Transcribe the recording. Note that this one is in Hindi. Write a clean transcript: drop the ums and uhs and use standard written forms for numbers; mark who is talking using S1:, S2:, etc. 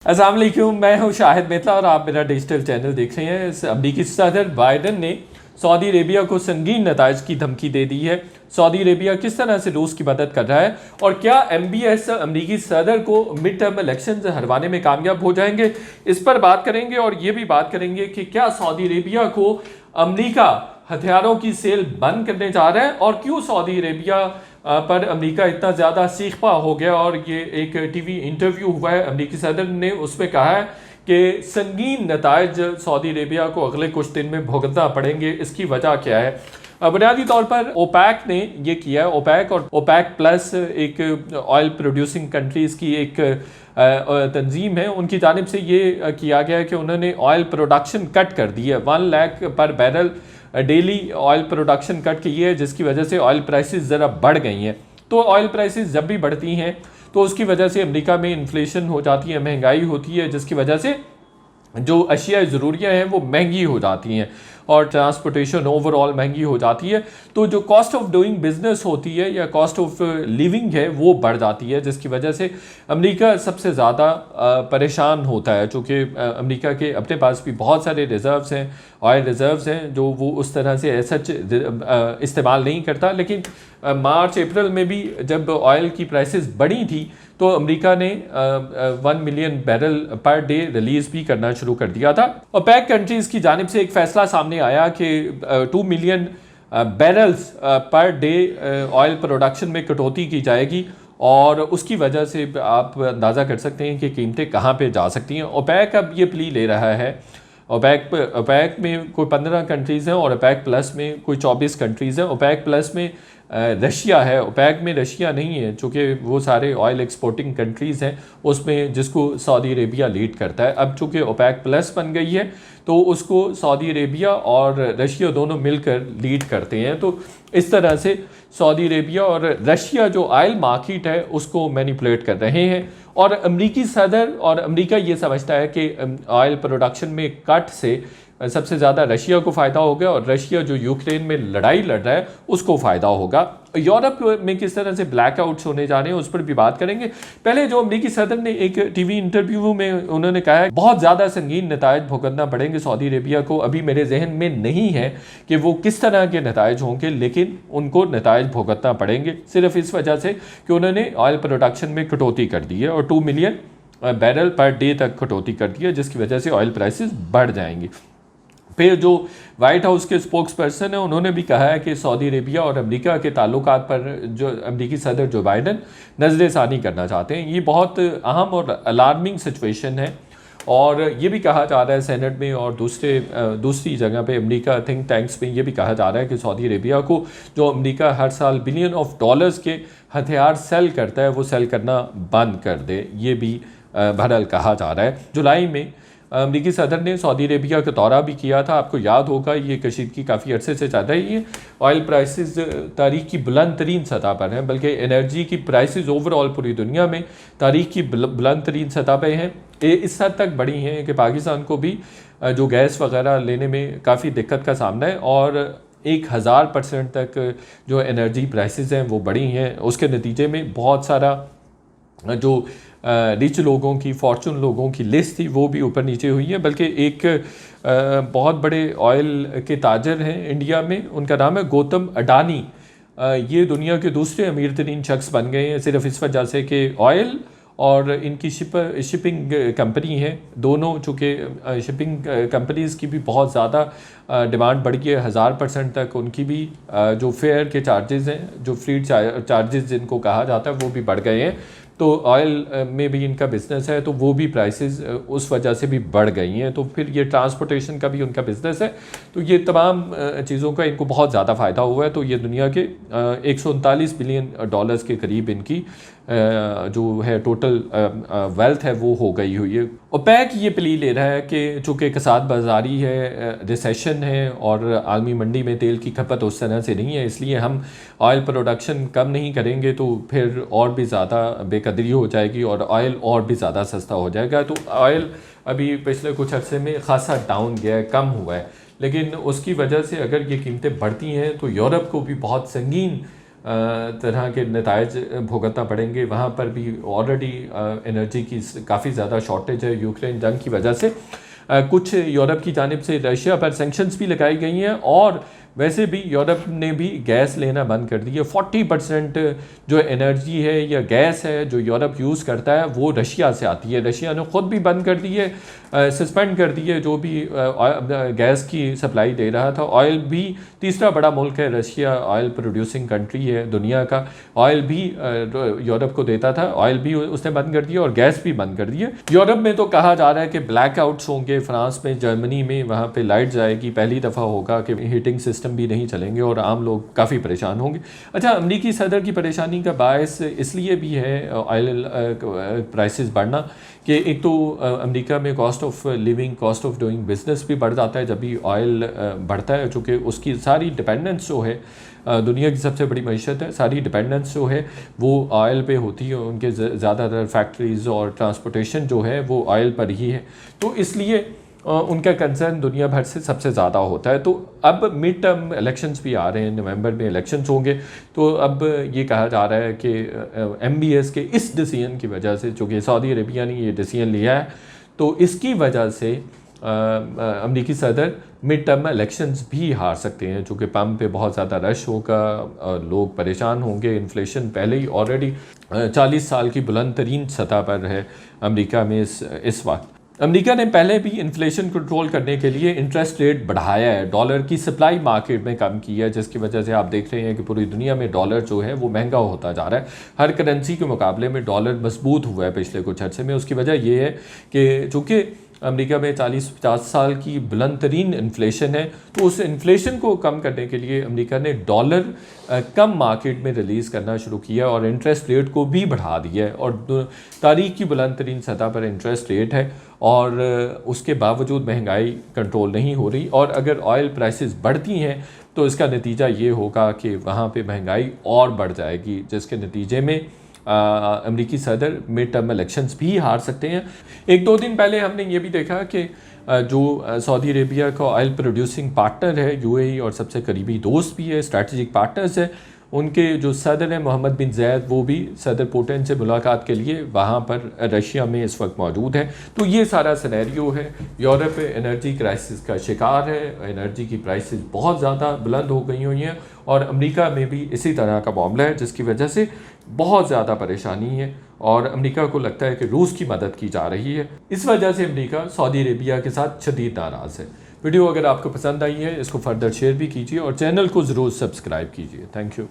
S1: अस्सलाम वालेकुम, मैं हूं शाहिद मेतला और आप मेरा डिजिटल चैनल देख रहे हैं। अमरीकी सदर बाइडन ने सऊदी अरेबिया को संगीन नताइज की धमकी दे दी है। सऊदी अरेबिया किस तरह से रूस की मदद कर रहा है और क्या MBS अमरीकी सदर को मिड टर्म इलेक्शन हरवाने में कामयाब हो जाएंगे, इस पर बात करेंगे। और ये भी बात करेंगे कि क्या सऊदी अरेबिया को अमरीका हथियारों की सेल बंद करने जा रहा है और क्यों सऊदी अरेबिया पर अमेरिका इतना ज़्यादा सीखपा हो गया। और ये एक टीवी इंटरव्यू हुआ है अमेरिकी सदर ने, उसमें कहा है कि संगीन नताइज सऊदी अरेबिया को अगले कुछ दिन में भुगतना पड़ेंगे। इसकी वजह क्या है? बुनियादी तौर पर ओपैक ने ये किया है। ओपैक और ओपैक प्लस एक ऑयल प्रोड्यूसिंग कंट्रीज़ की एक तंजीम है, उनकी जानिब से ये किया गया है कि उन्होंने ऑयल प्रोडक्शन कट कर दी है। 1 लाख पर barrel daily oil production cut की है, जिसकी वजह से ऑयल प्राइसेस ज़रा बढ़ गई हैं। तो ऑयल प्राइसेस जब भी बढ़ती हैं तो उसकी वजह से अमेरिका में इन्फ्लेशन हो जाती है, महंगाई होती है, जिसकी वजह से जो अशिया ज़रूरियाँ हैं वो महंगी हो जाती हैं और ट्रांसपोर्टेशन ओवरऑल महंगी हो जाती है। तो जो कॉस्ट ऑफ डूइंग बिजनेस होती है या कॉस्ट ऑफ लिविंग है वो बढ़ जाती है, जिसकी वजह से अमेरिका सबसे ज़्यादा परेशान होता है। चूँकि अमेरिका के अपने पास भी बहुत सारे रिज़र्व्स हैं, ऑयल रिज़र्व्स हैं, जो वो उस तरह से सच इस्तेमाल नहीं करता। लेकिन मार्च अप्रैल में भी जब ऑयल की प्राइसेस बढ़ी थी तो अमेरिका ने 1 million barrel per day release भी करना शुरू कर दिया था। ओपेक कंट्रीज़ की जानिब से एक फ़ैसला सामने आया कि 2 million barrels per day oil production में कटौती की जाएगी और उसकी वजह से आप अंदाज़ा कर सकते हैं कि कीमतें कहाँ पे जा सकती हैं। ओपेक अब ये प्ली ले रहा है। ओपेक में कोई 15 कंट्रीज़ हैं और ओपेक प्लस में कोई 24 कंट्रीज़ हैं। ओपेक प्लस में रशिया है, ओपेक में रशिया नहीं है, चूँकि वो सारे ऑयल एक्सपोर्टिंग कंट्रीज़ हैं उसमें, जिसको सऊदी अरेबिया लीड करता है। अब चूँकि ओपेक प्लस बन गई है तो उसको सऊदी अरेबिया और रशिया दोनों मिलकर लीड करते हैं। तो इस तरह से सऊदी अरेबिया और रशिया जो ऑयल मार्केट है उसको मैनिपुलेट कर रहे हैं। और अमरीकी सदर और अमेरिका ये समझता है कि ऑयल प्रोडक्शन में कट से सबसे ज़्यादा रशिया को फ़ायदा होगा और रशिया जो यूक्रेन में लड़ाई लड़ रहा है उसको फ़ायदा होगा। यूरोप में किस तरह से ब्लैकआउट्स होने जा रहे हैं उस पर भी बात करेंगे। पहले जो अमेरिकी सदर ने एक टीवी इंटरव्यू में उन्होंने कहा है बहुत ज़्यादा संगीन नताइज भुगतना पड़ेंगे सऊदी अरेबिया को। अभी मेरे जहन में नहीं है कि वो किस तरह के नताइज होंगे, लेकिन उनको नताइज भुगतना पड़ेंगे सिर्फ इस वजह से कि उन्होंने ऑयल प्रोडक्शन में कटौती कर दी है और 2 मिलियन बैरल पर डे तक कटौती कर दी है, जिसकी वजह से ऑयल प्राइसेस बढ़ जाएंगी। फिर जो वाइट हाउस के स्पोक्स पर्सन है उन्होंने भी कहा है कि सऊदी अरेबिया और अमेरिका के ताल्लुकात पर जो अमेरिकी सदर जो बाइडन नज़रसानी करना चाहते हैं, ये बहुत अहम और अलार्मिंग सिचुएशन है। और ये भी कहा जा रहा है सेनेट में और दूसरी जगह पे अमेरिका थिंक टैंक्स में ये भी कहा जा रहा है कि सऊदी अरेबिया को जो अमेरिका हर साल बिलियन ऑफ डॉलर्स के हथियार सेल करता है वो सेल करना बंद कर दे। ये भी बहरहाल कहा जा रहा है। जुलाई में अमरीकी सदर ने सऊदी अरेबिया का दौरा भी किया था। आपको याद होगा ये कशीदगी काफ़ी अरसे से चल रही है। ऑयल प्राइसेस तारीख की बुलंद तरीन सतह पर हैं, बल्कि एनर्जी की प्राइसेस ओवरऑल पूरी दुनिया में तारीख की बुलंद तरीन सतह पर हैं। ये इस हद तक बढ़ी हैं कि पाकिस्तान को भी जो गैस वगैरह लेने में काफ़ी दिक्कत का सामना है और 1000% तक जो एनर्जी प्राइसेस हैं वो बढ़ी हैं। उसके नतीजे में बहुत सारा जो रिच लोगों की, फॉर्चून लोगों की लिस्ट थी वो भी ऊपर नीचे हुई है। बल्कि एक बहुत बड़े ऑयल के ताजर हैं इंडिया में, उनका नाम है गौतम अडानी। ये दुनिया के दूसरे अमीर तरीन शख्स बन गए हैं सिर्फ इस वजह से कि ऑयल और इनकी शिपिंग कंपनी है दोनों, चूँकि शिपिंग कंपनीज़ की भी बहुत ज़्यादा डिमांड बढ़ गई है। 1000% तक उनकी भी जो फेयर के चार्जेस हैं, जो फ्लीट चार्जेस जिनको कहा जाता है, वो भी बढ़ गए हैं। तो ऑयल में भी इनका बिज़नेस है तो वो भी प्राइसेस उस वजह से भी बढ़ गई हैं। तो फिर ये ट्रांसपोर्टेशन का भी उनका बिज़नेस है। तो ये तमाम चीज़ों का इनको बहुत ज़्यादा फ़ायदा हुआ है। तो ये दुनिया के 139 बिलियन डॉलर्स के करीब इनकी जो है टोटल वेल्थ है वो हो गई हुई है। ओपेक ये प्ली ले रहा है कि चूँकि कसाद बाजारी है, रिसेशन है और आलमी मंडी में तेल की खपत उस तरह से नहीं है, इसलिए हम ऑयल प्रोडक्शन कम नहीं करेंगे तो फिर और भी ज़्यादा बेकदरी हो जाएगी और ऑयल और भी ज़्यादा सस्ता हो जाएगा। तो ऑयल अभी पिछले कुछ अर्से में ख़ासा डाउन गया है, कम हुआ है, लेकिन उसकी वजह से अगर ये कीमतें बढ़ती हैं तो यूरोप को भी बहुत संगीन तरह के नतायज भुगतना पड़ेंगे। वहाँ पर भी ऑलरेडी एनर्जी की काफ़ी ज़्यादा शॉर्टेज है यूक्रेन जंग की वजह से। कुछ यूरोप की जानिब से रशिया पर सैंक्शंस भी लगाई गई हैं और वैसे भी यूरोप ने भी गैस लेना बंद कर दी है। 40% जो एनर्जी है या गैस है जो यूरोप यूज़ करता है वो रशिया से आती है। रशिया ने ख़ुद भी बंद कर दी है, सस्पेंड कर दी है जो भी गैस की सप्लाई दे रहा था। ऑयल भी तीसरा बड़ा मुल्क है रशिया, ऑयल प्रोड्यूसिंग कंट्री है दुनिया का। ऑयल भी यूरोप को देता था, ऑयल भी उसने बंद कर दिया और गैस भी बंद कर दिया। यूरोप में तो कहा जा रहा है कि ब्लैकआउट्स होंगे, फ्रांस में, जर्मनी में, वहाँ पे लाइट जाएगी। पहली दफ़ा होगा कि हीटिंग सिस्टम भी नहीं चलेंगे और आम लोग काफ़ी परेशान होंगे। अच्छा, अमरीकी सदर की परेशानी का बायस इसलिए भी है ऑयल प्राइसेस बढ़ना कि एक तो अमेरिका में cost of living, cost of doing business भी बढ़ जाता है जब भी ऑयल बढ़ता है, चूँकि उसकी सारी डिपेंडेंस जो है दुनिया की सबसे बड़ी मईशत है, सारी डिपेंडेंस जो है वो ऑयल पे होती है। उनके ज़्यादातर फैक्ट्रीज़ और ट्रांसपोर्टेशन जो है वो ऑयल पर ही है, तो इसलिए उनका कंसर्न दुनिया भर से सबसे ज़्यादा होता है। तो अब मिड टर्म इलेक्शंस भी आ रहे हैं, नवंबर में इलेक्शंस होंगे, तो अब ये कहा जा रहा है कि MBS के इस डिसीजन की वजह से, चूँकि सऊदी अरेबिया ने ये डिसीजन लिया है, तो इसकी वजह से अमरीकी सदर मिड टर्म इलेक्शंस भी हार सकते हैं, चूँकि पम्प पे बहुत ज़्यादा रश होगा, लोग परेशान होंगे। इन्फ्लेशन पहले ही ऑलरेडी 40 साल की बुलंद तरीन सतह पर है अमेरिका में इस वक्त। अमेरिका ने पहले भी इन्फ्लेशन कंट्रोल करने के लिए इंटरेस्ट रेट बढ़ाया है, डॉलर की सप्लाई मार्केट में कम की है, जिसकी वजह से आप देख रहे हैं कि पूरी दुनिया में डॉलर जो है वो महंगा होता जा रहा है। हर करेंसी के मुकाबले में डॉलर मजबूत हुआ है पिछले कुछ अर्से में। उसकी वजह ये है कि चूँकि अमेरिका में 40-50 साल की बुलंद तरीन इन्फ्लेशन है, तो उस इन्फ्लेशन को कम करने के लिए अमेरिका ने डॉलर कम मार्केट में रिलीज़ करना शुरू किया और इंटरेस्ट रेट को भी बढ़ा दिया है। और तारीख की बुलंद तरीन सतह पर इंटरेस्ट रेट है और उसके बावजूद महंगाई कंट्रोल नहीं हो रही। और अगर ऑयल प्राइसेस बढ़ती हैं तो इसका नतीजा ये होगा कि वहाँ पे महंगाई और बढ़ जाएगी, जिसके नतीजे में अमरीकी सदर मिड टर्म इलेक्शंस भी हार सकते हैं। 1-2 दिन पहले हमने ये भी देखा कि जो सऊदी अरेबिया का ऑयल प्रोड्यूसिंग पार्टनर है UAE और सबसे करीबी दोस्त भी है, स्ट्रैटेजिक पार्टनर्स है, उनके जो सदर हैं मोहम्मद बिन ज़ायद, वो भी सदर पुतिन से मुलाकात के लिए वहाँ पर रशिया में इस वक्त मौजूद है। तो ये सारा सिनेरियो है। यूरोप एनर्जी क्राइसिस का शिकार है, एनर्जी की प्राइसेस बहुत ज़्यादा बुलंद हो गई हुई हैं और अमेरिका में भी इसी तरह का मामला है, जिसकी वजह से बहुत ज़्यादा परेशानी है और अमेरिका को लगता है कि रूस की मदद की जा रही है। इस वजह से अमेरिका सऊदी अरेबिया के साथ शदीद नाराज़ है। वीडियो अगर आपको पसंद आई है इसको फर्दर शेयर भी कीजिए और चैनल को ज़रूर सब्सक्राइब कीजिए। Thank you.